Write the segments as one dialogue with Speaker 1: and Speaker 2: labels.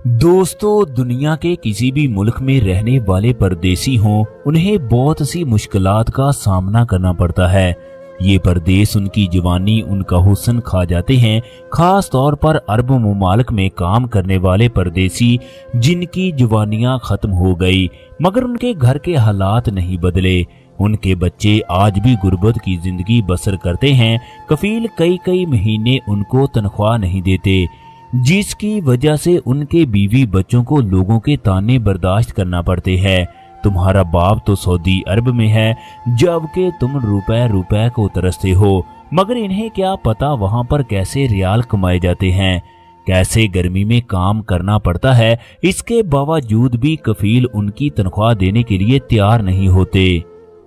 Speaker 1: दोस्तों, दुनिया के किसी भी मुल्क में रहने वाले परदेसी हों, उन्हें बहुत सी मुश्किलात का सामना करना पड़ता है। ये परदेस उनकी जवानी, उनका हुस्न खा जाते हैं। खास तौर पर अरब ममालिक में काम करने वाले परदेसी जिनकी जवानियां खत्म हो गई, मगर उनके घर के हालात नहीं बदले। उनके बच्चे आज भी गुर्बत की जिंदगी बसर करते हैं। कफील कई कई महीने उनको तनख्वाह नहीं देते, जिसकी वजह से उनके बीवी बच्चों को लोगों के ताने बर्दाश्त करना पड़ते हैं। तुम्हारा बाप तो सऊदी अरब में है, जबकि तुम रुपए रुपए को तरसते हो, मगर इन्हें क्या पता वहां पर कैसे रियाल कमाए जाते हैं, कैसे गर्मी में काम करना पड़ता है। इसके बावजूद भी कफील उनकी तनख्वाह देने के लिए तैयार नहीं होते।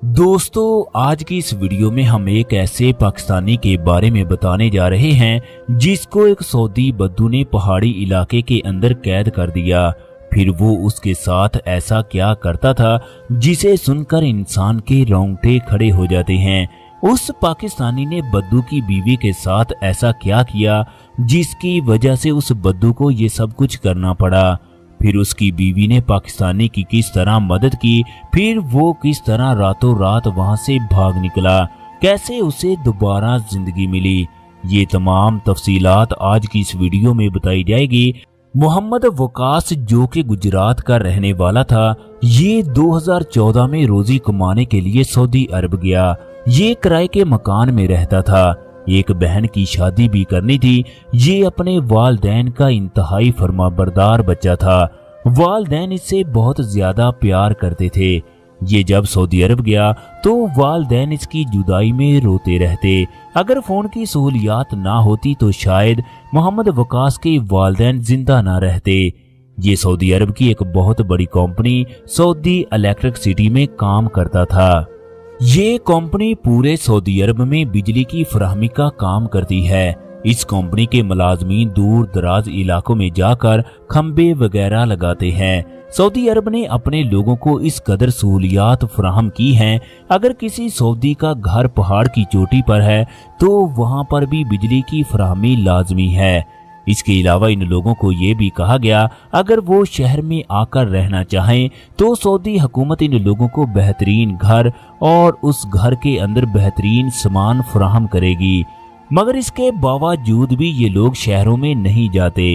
Speaker 1: दोस्तों, आज की इस वीडियो में हम एक ऐसे पाकिस्तानी के बारे में बताने जा रहे हैं जिसको एक सऊदी बद्दू ने पहाड़ी इलाके के अंदर कैद कर दिया। फिर वो उसके साथ ऐसा क्या करता था जिसे सुनकर इंसान के रोंगटे खड़े हो जाते हैं। उस पाकिस्तानी ने बद्दू की बीवी के साथ ऐसा क्या किया जिसकी वजह से उस बद्दू को ये सब कुछ करना पड़ा। फिर उसकी बीवी ने पाकिस्तानी की किस तरह मदद की, फिर वो किस तरह रातों रात वहां से भाग निकला, कैसे उसे दोबारा जिंदगी मिली। ये तमाम तफसीलात आज की इस वीडियो में बताई जाएगी। मोहम्मद वकास, जो कि गुजरात का रहने वाला था, ये 2014 में रोजी कमाने के लिए सऊदी अरब गया। ये किराए के मकान में रहता था। एक बहन की शादी भी करनी थी। ये अपने वालदैन का इंतहाई फरमाबरदार बच्चा था। वालदैन इससे बहुत ज्यादा प्यार करते थे। ये जब सऊदी अरब गया तो वालदैन इसकी जुदाई में रोते रहते। अगर फोन की सहूलियात ना होती तो शायद मोहम्मद वकास के वालदैन जिंदा ना रहते। ये सऊदी अरब की एक बहुत बड़ी कंपनी सऊदी इलेक्ट्रिक सिटी में काम करता था। ये कंपनी पूरे सऊदी अरब में बिजली की फराहमी का काम करती है। इस कंपनी के मुलाजमीन दूर दराज इलाकों में जाकर खंबे वगैरह लगाते हैं। सऊदी अरब ने अपने लोगों को इस कदर सहूलियात फराहम की हैं। अगर किसी सऊदी का घर पहाड़ की चोटी पर है तो वहां पर भी बिजली की फराहमी लाजमी है। इसके अलावा इन लोगों को ये भी कहा गया, अगर वो शहर में आकर रहना चाहें तो सऊदी हुकूमत इन लोगों को बेहतरीन घर और उस घर के अंदर बेहतरीन सामान फराहम करेगी। मगर इसके बावजूद भी ये लोग शहरों में नहीं जाते।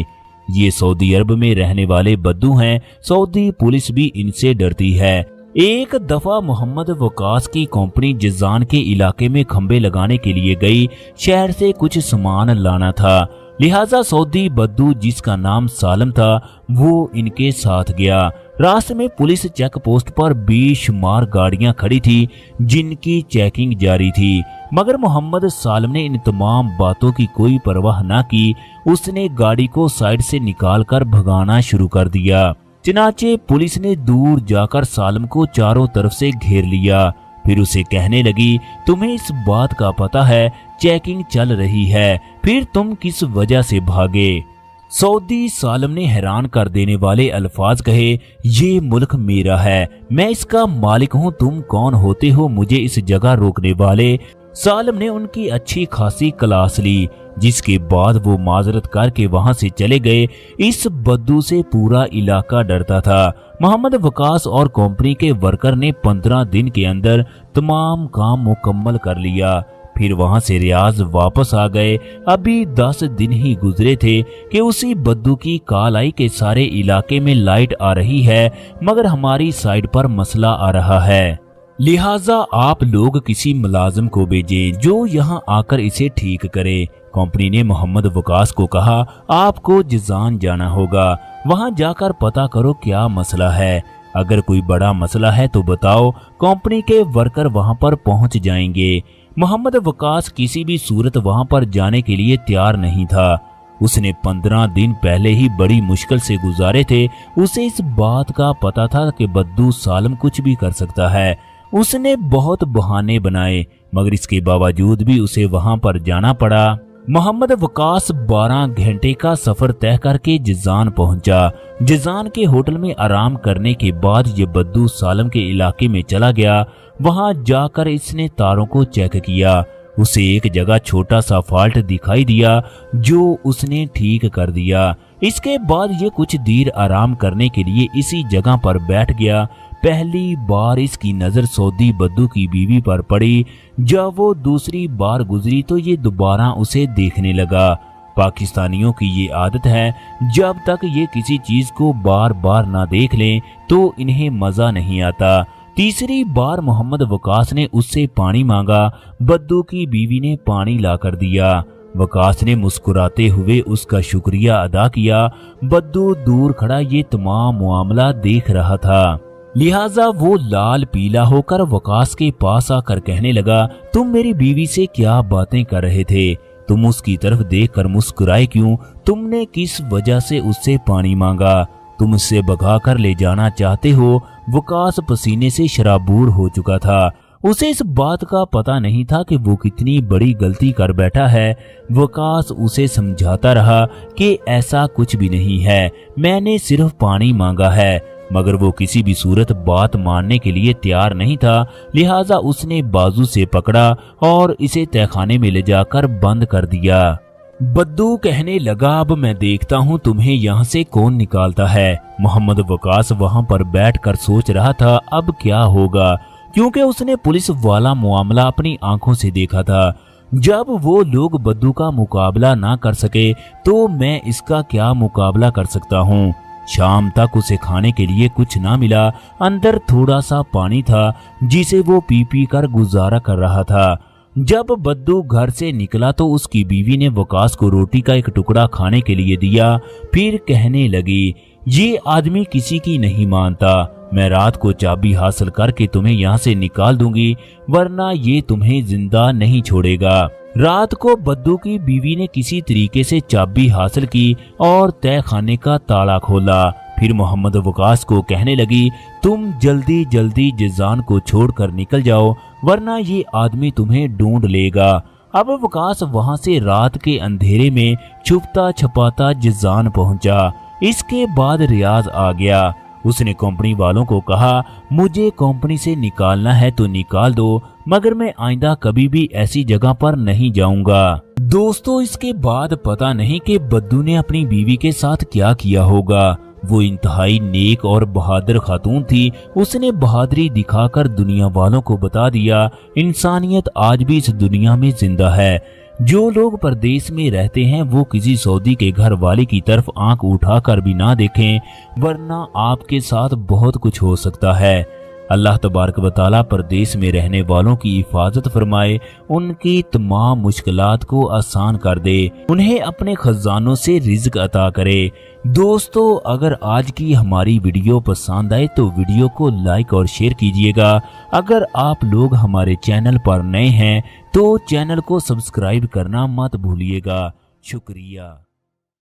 Speaker 1: ये सऊदी अरब में रहने वाले बद्दू हैं। सऊदी पुलिस भी इनसे डरती है। एक दफा मोहम्मद वकास की कंपनी जिजान के इलाके में खंबे लगाने के लिए गई। शहर से कुछ सामान लाना था, लिहाजा सऊदी बद्दू, जिसका नाम सालम था, वो इनके साथ गया। रास्ते में पुलिस चेक पोस्ट पर बेशुमार गाड़ियां खड़ी थी जिनकी चेकिंग जारी थी, मगर मोहम्मद सालम ने इन तमाम बातों की कोई परवाह ना की। उसने गाड़ी को साइड से निकालकर भगाना शुरू कर दिया। चनाचे पुलिस ने दूर जाकर सालम को चारों तरफ से घेर लिया। फिर उसे कहने लगी, तुम्हें इस बात का पता है चेकिंग चल रही है, फिर तुम किस वजह से भागे। सऊदी सालम ने हैरान कर देने वाले अल्फाज कहे, ये मुल्क मेरा है, मैं इसका मालिक हूँ, तुम कौन होते हो मुझे इस जगह रोकने वाले। सालम ने उनकी अच्छी खासी क्लास ली, जिसके बाद वो माजरत करके वहां से चले गए। इस बद्दू से पूरा इलाका डरता था। मोहम्मद वकास और कंपनी के वर्कर ने 15 दिन के अंदर तमाम काम मुकम्मल कर लिया। फिर वहां से रियाज वापस आ गए। अभी 10 दिन ही गुजरे थे कि उसी बद्दू की कॉल आई कि सारे इलाके में लाइट आ रही है, मगर हमारी साइड पर मसला आ रहा है, लिहाजा आप लोग किसी मुलाजिम को भेजें जो यहाँ आकर इसे ठीक करे। कंपनी ने मोहम्मद वकास को कहा, आपको जिजान जाना होगा, वहां जाकर पता करो क्या मसला है। अगर कोई बड़ा मसला है तो बताओ, कंपनी के वर्कर वहां पर पहुंच जाएंगे। मोहम्मद वकास किसी भी सूरत वहां पर जाने के लिए तैयार नहीं था। उसने 15 दिन पहले ही बड़ी मुश्किल से गुजारे थे। उसे इस बात का पता था कि बद्दू सालम कुछ भी कर सकता है। उसने बहुत बहाने बनाए, मगर इसके बावजूद भी उसे वहां पर जाना पड़ा। मोहम्मद वकास 12 घंटे का सफर तय करके जिजान पहुंचा। जिजान के होटल में आराम करने के बाद ये बद्दू सालम के इलाके में चला गया। वहां जाकर इसने तारों को चेक किया। उसे एक जगह छोटा सा फॉल्ट दिखाई दिया जो उसने ठीक कर दिया। इसके बाद ये कुछ देर आराम करने के लिए इसी जगह पर बैठ गया। पहली बार इसकी नजर सऊदी बद्दू की बीवी पर पड़ी। जब वो दूसरी बार गुजरी तो ये दोबारा उसे देखने लगा। पाकिस्तानियों की ये आदत है, जब तक ये किसी चीज को बार बार ना देख लें तो इन्हें मजा नहीं आता। तीसरी बार मोहम्मद वकास ने उससे पानी मांगा। बद्दू की बीवी ने पानी ला कर दिया। वकास ने मुस्कुराते हुए उसका शुक्रिया अदा किया। बद्दू दूर खड़ा ये तमाम मामला देख रहा था, लिहाजा वो लाल पीला होकर वकास के पास आकर कहने लगा, तुम मेरी बीवी से क्या बातें कर रहे थे? तुम उसकी तरफ देखकर मुस्कुराए क्यों? तुमने किस वजह से उससे पानी मांगा? तुम उससे भगा कर ले जाना चाहते हो? वकास पसीने से शराबूर हो चुका था। उसे इस बात का पता नहीं था कि वो कितनी बड़ी गलती कर बैठा है। वकास उसे समझाता रहा कि ऐसा कुछ भी नहीं है, मैंने सिर्फ पानी मांगा है, मगर वो किसी भी सूरत बात मानने के लिए तैयार नहीं था। लिहाजा उसने बाजू से पकड़ा और इसे तहखाने में ले जाकर बंद कर दिया। बद्दू कहने लगा, अब मैं देखता हूँ तुम्हें यहाँ से कौन निकालता है। मोहम्मद वकास वहाँ पर बैठकर सोच रहा था अब क्या होगा, क्योंकि उसने पुलिस वाला मामला अपनी आंखों से देखा था। जब वो लोग बद्दू का मुकाबला ना कर सके तो मैं इसका क्या मुकाबला कर सकता हूँ। शाम तक उसे खाने के लिए कुछ ना मिला। अंदर थोड़ा सा पानी था जिसे वो पी पी कर गुजारा कर रहा था। जब बद्दू घर से निकला तो उसकी बीवी ने वकास को रोटी का एक टुकड़ा खाने के लिए दिया। फिर कहने लगी, ये आदमी किसी की नहीं मानता। मैं रात को चाबी हासिल करके तुम्हें यहाँ से निकाल दूंगी, वरना ये तुम्हें जिंदा नहीं छोड़ेगा। रात को बद्दू की बीवी ने किसी तरीके से चाबी हासिल की और तहखाने का ताला खोला। फिर मोहम्मद वकास को कहने लगी, तुम जल्दी जल्दी जिजान को छोड़कर निकल जाओ, वरना ये आदमी तुम्हें ढूंढ लेगा। अब वकास वहां से रात के अंधेरे में छुपता छपाता जिजान पहुंचा। इसके बाद रियाज आ गया। उसने कंपनी वालों को कहा, मुझे कंपनी से निकालना है तो निकाल दो, मगर मैं आइंदा कभी भी ऐसी जगह पर नहीं जाऊंगा। दोस्तों, इसके बाद पता नहीं कि बद्दू ने अपनी बीवी के साथ क्या किया होगा। वो इंतहाई नेक और बहादुर खातून थी। उसने बहादुरी दिखाकर दुनिया वालों को बता दिया, इंसानियत आज भी इस दुनिया में जिंदा है। जो लोग परदेश में रहते हैं वो किसी सऊदी के घर वाले की तरफ आंख उठाकर भी ना देखें, वरना आपके साथ बहुत कुछ हो सकता है। अल्लाह तबारक व तआला परदेश में रहने वालों की हिफाजत फरमाए, उनकी तमाम मुश्किलात को आसान कर दे, उन्हें अपने खजानों से रिज़्क अता करे। दोस्तों, अगर आज की हमारी वीडियो पसंद आए तो वीडियो को लाइक और शेयर कीजिएगा। अगर आप लोग हमारे चैनल पर नए हैं तो चैनल को सब्सक्राइब करना मत भूलिएगा। शुक्रिया।